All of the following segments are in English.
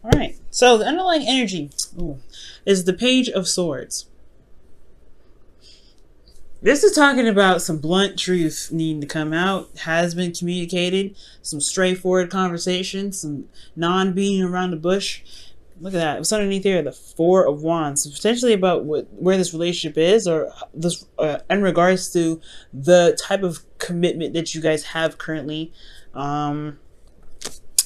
All right. So the underlying energy is the Page of Swords. This is talking about some blunt truth needing to come out, has been communicated, some straightforward conversation, some non-beating around the bush. Look at that. What's underneath here? The Four of Wands. It's potentially about where this relationship is, or this in regards to the type of commitment that you guys have currently.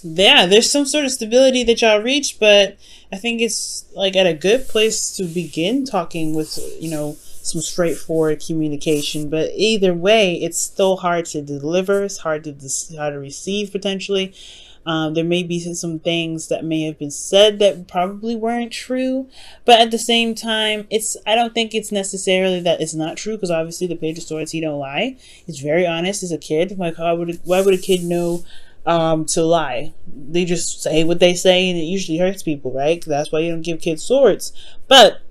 Yeah, there's some sort of stability that y'all reach, but I think it's like at a good place to begin talking with, some straightforward communication. But either way, it's still hard to deliver. It's hard to receive potentially. There may be some things that may have been said that probably weren't true, but at the same time, I don't think it's necessarily that it's not true, because obviously the Page of Swords, he don't lie. He's very honest as a kid. Like, why would a kid know to lie? They just say what they say, and it usually hurts people, right? That's why you don't give kids swords. But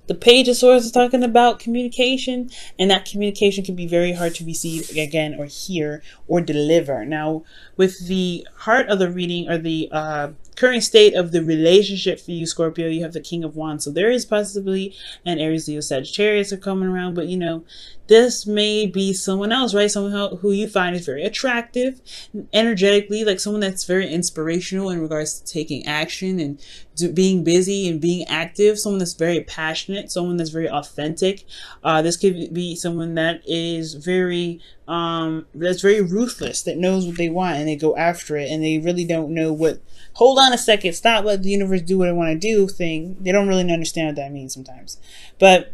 the Page of Swords is talking about communication, and that communication can be very hard to receive again, or hear, or deliver. Now, with the heart of the reading, or the current state of the relationship for you, Scorpio, you have the King of Wands. So there is possibly an Aries, Leo, Sagittarius are coming around, but this may be someone else, right? Someone who you find is very attractive, energetically, like someone that's very inspirational in regards to taking action and being busy and being active. Someone that's very passionate, someone that's very authentic. This could be someone that is very ruthless, that knows what they want and they go after it, and they really don't know what, hold on a second, stop, let the universe do what I want to do thing. They don't really understand what that means sometimes. But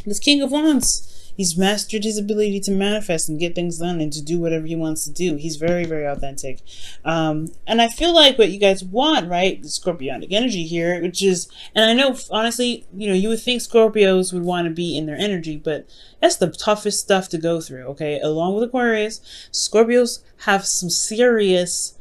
this King of Wands, he's mastered his ability to manifest and get things done and to do whatever he wants to do. He's very, very authentic. And I feel like what you guys want, right? The Scorpionic energy here, which is, and I know, honestly, you would think Scorpios would want to be in their energy, but that's the toughest stuff to go through, okay? Along with Aquarius, Scorpios have some serious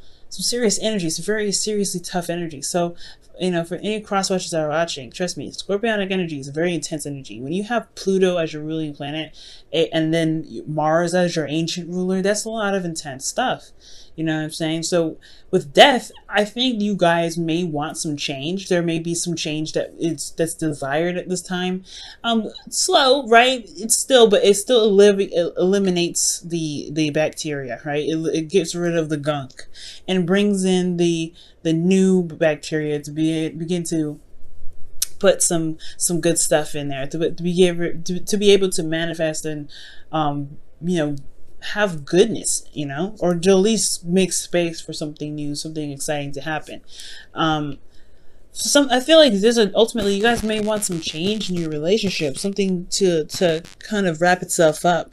energy, some very seriously tough energy. So, for any cross-watchers that are watching, trust me, Scorpionic energy is a very intense energy. When you have Pluto as your ruling planet, and then Mars as your ancient ruler, that's a lot of intense stuff. You know what I'm saying? So with death, I think you guys may want some change. There may be some change that's desired at this time. Slow, right? It still eliminates the bacteria, right? It gets rid of the gunk and brings in the new bacteria to begin to put some good stuff in there to be able to manifest and have goodness, or to at least make space for something new, something exciting to happen. I feel like ultimately you guys may want some change in your relationship, something to kind of wrap itself up,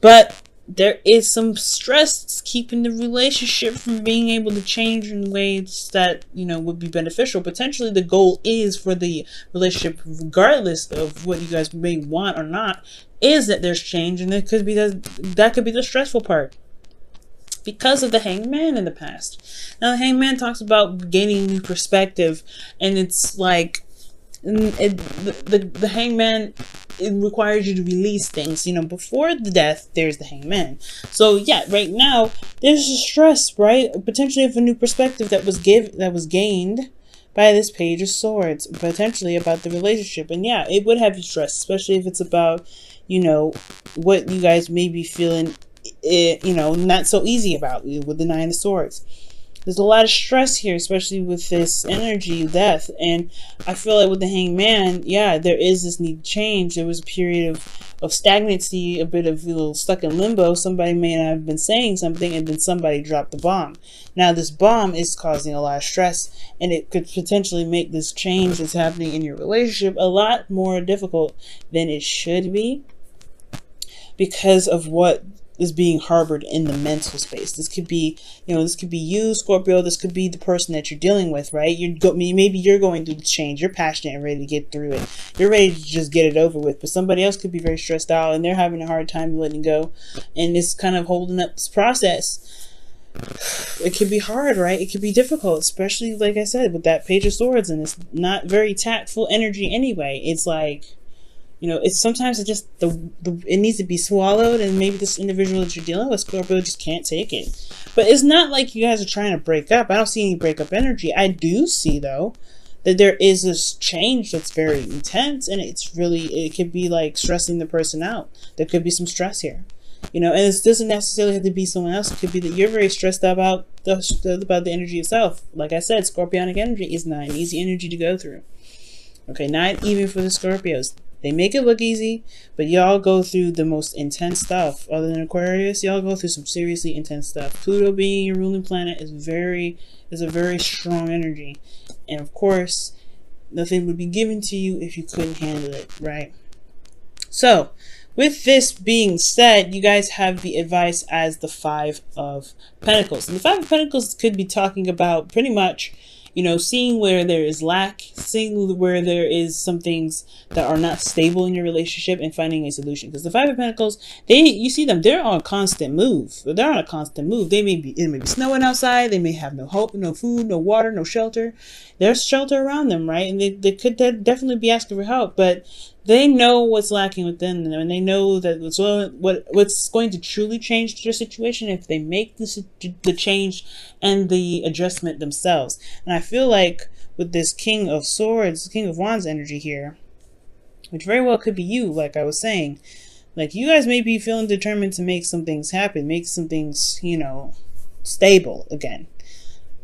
but there is some stress that's keeping the relationship from being able to change in ways that would be beneficial. Potentially the goal is for the relationship, regardless of what you guys may want or not, is that there's change, and it could be that could be the stressful part because of the Hangman in the past. Now the Hangman talks about gaining new perspective, and it's like the Hangman, it requires you to release things. Before the death, there's the Hangman. So yeah, right now there's a stress, right? Potentially of a new perspective that was gained by this Page of Swords, potentially about the relationship. And yeah, it would have you stressed, especially if it's about what you guys may be feeling not so easy about with the Nine of Swords. There's a lot of stress here, especially with this energy of death. And I feel like with the Hangman, yeah, there is this need to change. There was a period of stagnancy, a bit of stuck in limbo. Somebody may not have been saying something, and then somebody dropped the bomb. Now this bomb is causing a lot of stress, and it could potentially make this change that's happening in your relationship a lot more difficult than it should be, because of what is being harbored in the mental space. This could be, you, Scorpio. This could be the person that you're dealing with, right? Maybe you're going through the change. You're passionate and ready to get through it. You're ready to just get it over with. But somebody else could be very stressed out, and they're having a hard time letting go, and it's kind of holding up this process. It could be hard, right? It could be difficult, especially, like I said, with that Page of Swords, and it's not very tactful energy anyway. It's like, You know, it's sometimes it just it needs to be swallowed, and maybe this individual that you're dealing with, Scorpio, just can't take it. But it's not like you guys are trying to break up. I don't see any breakup energy. I do see, though, that there is this change that's very intense, and it could be like stressing the person out. There could be some stress here, you know, and it doesn't necessarily have to be someone else. It could be that you're very stressed out about the energy itself. Like I said, Scorpionic energy is not an easy energy to go through. Okay, not even for the Scorpios. They make it look easy, but y'all go through the most intense stuff. Other than Aquarius, y'all go through some seriously intense stuff. Pluto being your ruling planet is a very strong energy. And of course, nothing would be given to you if you couldn't handle it, right? So, with this being said, you guys have the advice as the Five of Pentacles. And the Five of Pentacles could be talking about pretty much, you know, seeing where there is lack, seeing where there is some things that are not stable in your relationship, and finding a solution. Because the Five of Pentacles, you see them, they're on a constant move. They're on a constant move. It may be snowing outside. They may have no hope, no food, no water, no shelter. There's shelter around them, right? And they could definitely be asking for help, but they know what's lacking within them, and they know that what's going to truly change their situation if they make the change and the adjustment themselves. And I feel like with this King of Swords, King of Wands energy here, which very well could be you, like I was saying, like you guys may be feeling determined to make some things happen, make some things, you know, stable again.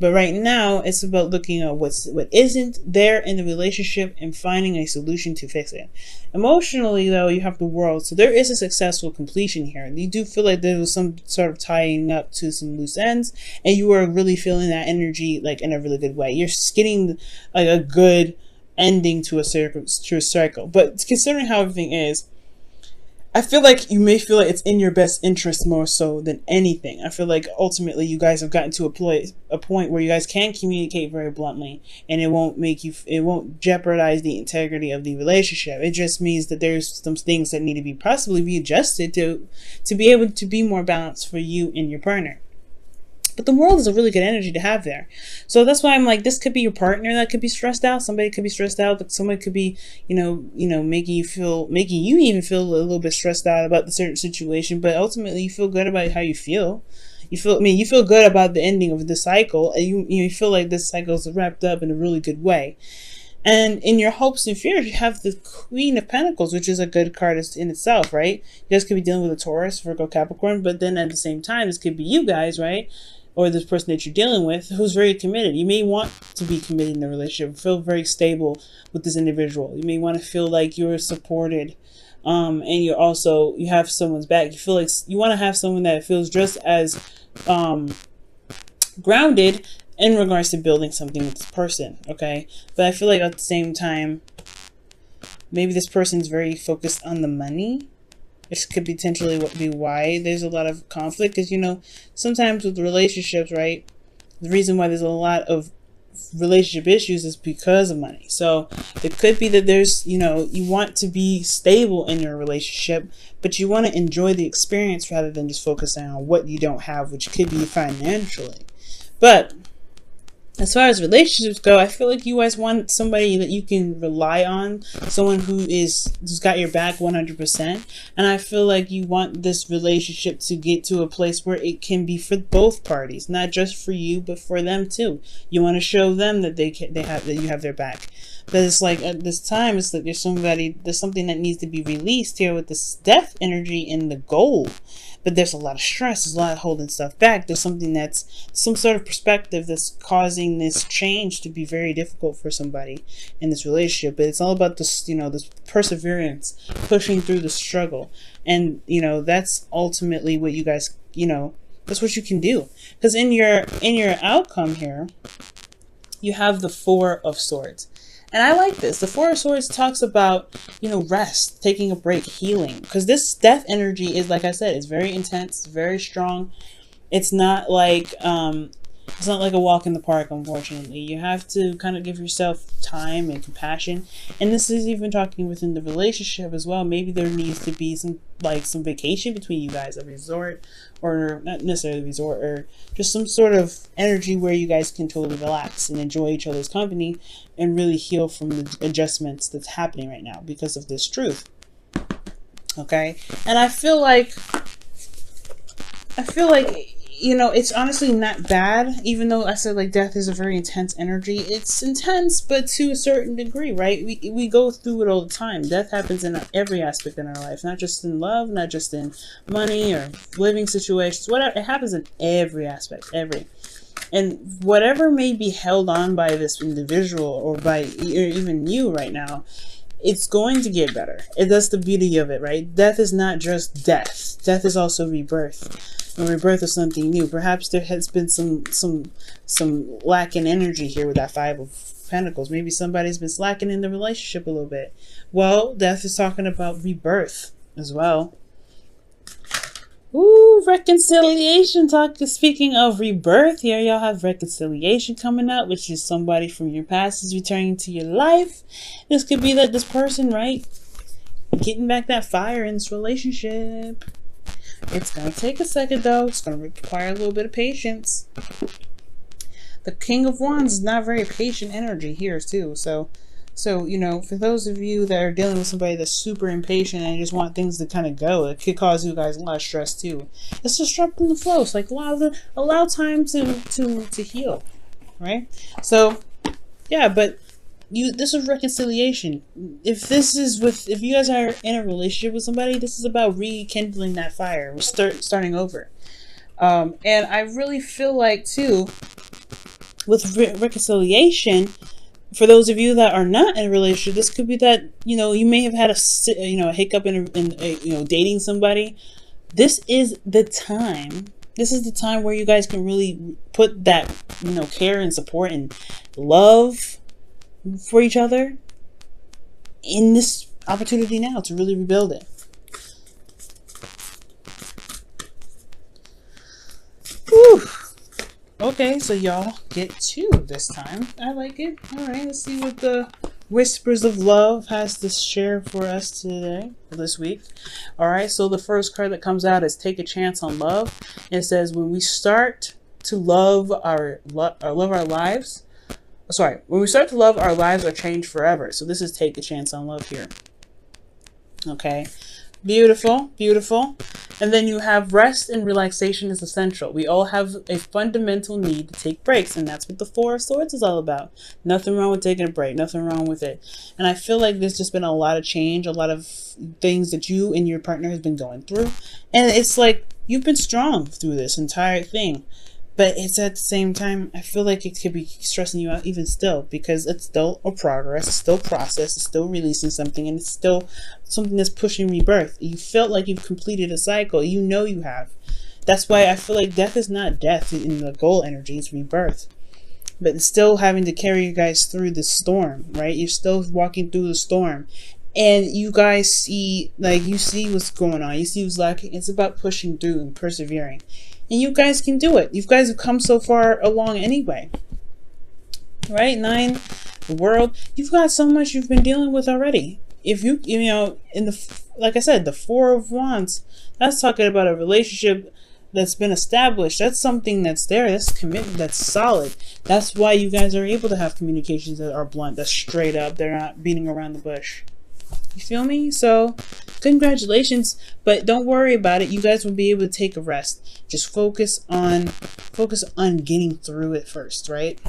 But right now, it's about looking at what isn't there in the relationship and finding a solution to fix it. Emotionally, though, you have the World. So there is a successful completion here. You do feel like there was some sort of tying up to some loose ends, and you are really feeling that energy like in a really good way. You're getting like a good ending to a cycle. But considering how everything is, I feel like you may feel like it's in your best interest more so than anything. I feel like ultimately you guys have gotten to a point where you guys can communicate very bluntly, and it won't jeopardize the integrity of the relationship. It just means that there's some things that need to be possibly be adjusted to be able to be more balanced for you and your partner. But the World is a really good energy to have there. So that's why I'm like, this could be your partner that could be stressed out. Somebody could be stressed out. That somebody could be, you know, making you even feel a little bit stressed out about the certain situation. But ultimately, you feel good about how you feel. You feel good about the ending of the cycle. And you feel like this cycle is wrapped up in a really good way. And in your hopes and fears, you have the Queen of Pentacles, which is a good card in itself, right? You guys could be dealing with a Taurus, Virgo, Capricorn, but then at the same time, this could be you guys, right? Or this person that you're dealing with who's very committed. You may want to be committed in a relationship, feel very stable with this individual. You may want to feel like you're supported, and you have someone's back. You feel like you want to have someone that feels just as grounded in regards to building something with this person, okay? But I feel like at the same time, maybe this person's very focused on the money. This could potentially be why there's a lot of conflict, because, you know, sometimes with relationships, right, the reason why there's a lot of relationship issues is because of money. So it could be that there's, you know, you want to be stable in your relationship, but you want to enjoy the experience rather than just focusing on what you don't have, which could be financially. But as far as relationships go, I feel like you guys want somebody that you can rely on, someone who's got your back 100%. And I feel like you want this relationship to get to a place where it can be for both parties, not just for you, but for them too. You want to show them that that you have their back. But it's like at this time, it's like there's something that needs to be released here with this death energy in the gold. But there's a lot of stress, there's a lot of holding stuff back. There's something that's some sort of perspective that's causing this change to be very difficult for somebody in this relationship. But it's all about this, you know, this perseverance, pushing through the struggle. And, you know, that's ultimately what you guys, you know, that's what you can do. Because in your outcome here, you have the Four of Swords. And I like this. The Four of Swords talks about, you know, rest, taking a break, healing. Because this death energy is, like I said, it's very intense, very strong. It's not like a walk in the park, unfortunately. You have to kind of give yourself time and compassion. And this is even talking within the relationship as well. Maybe there needs to be some vacation between you guys, a resort, or not necessarily a resort, or just some sort of energy where you guys can totally relax and enjoy each other's company and really heal from the adjustments that's happening right now because of this truth. Okay. And I feel like, you know, it's honestly not bad, even though I said like death is a very intense energy. It's intense, but to a certain degree, right? We go through it all the time. Death happens in every aspect in our life, not just in love, not just in money or living situations, whatever. It happens in every aspect, every. And whatever may be held on by this individual or by even you right now, it's going to get better. That's the beauty of it, right? Death is not just death. Death is also rebirth. And rebirth is something new. Perhaps there has been some lack in energy here with that Five of Pentacles. Maybe somebody's been slacking in the relationship a little bit. Well, death is talking about rebirth as well. Ooh, reconciliation talk. Speaking of rebirth, here y'all have reconciliation coming up, which is somebody from your past is returning to your life. This could be that this person, right? Getting back that fire in this relationship. It's going to take a second though. It's going to require a little bit of patience. The King of Wands is not very patient energy here too. So, you know, for those of you that are dealing with somebody that's super impatient and just want things to kind of go, it could cause you guys a lot of stress too. It's disrupting the flow. It's like allow time to heal, right? So, yeah, but this is reconciliation. If you guys are in a relationship with somebody, this is about rekindling that fire, starting over. And I really feel like too, with reconciliation, for those of you that are not in a relationship, this could be that, you know, you may have had a hiccup in dating somebody. This is the time. This is the time where you guys can really put that, you know, care and support and love for each other in this opportunity now to really rebuild it. Whew. Okay, so y'all get two this time. I like it. Alright, let's see what the Whispers of Love has to share for us today, this week. Alright, so the first card that comes out is Take a Chance on Love. It says, when we start to love our lives, when we start to love, our lives are changed forever. So this is Take a Chance on Love here. Okay. Beautiful, beautiful. And then you have rest and relaxation is essential. We all have a fundamental need to take breaks, and that's what the Four of Swords is all about. Nothing wrong with taking a break, nothing wrong with it. And I feel like there's just been a lot of change, a lot of things that you and your partner has been going through. And it's like you've been strong through this entire thing. But it's at the same time, I feel like it could be stressing you out even still, because it's still a progress, it's still process, it's still releasing something, and it's still something that's pushing rebirth. You felt like you've completed a cycle. You know you have. That's why I feel like death is not death in the goal energy, it's rebirth. But it's still having to carry you guys through the storm, right? You're still walking through the storm. And you guys see, you see what's going on. You see what's lacking. It's about pushing through and persevering. And you guys can do it. You guys have come so far along anyway. Right? 9, the World. You've got so much you've been dealing with already. If you know, like I said, the Four of Wands, that's talking about a relationship that's been established. That's something that's there. That's commitment. That's solid. That's why you guys are able to have communications that are blunt, that's straight up. They're not beating around the bush. You feel me? So, congratulations, but don't worry about it. You guys will be able to take a rest. Just focus on getting through it first, right?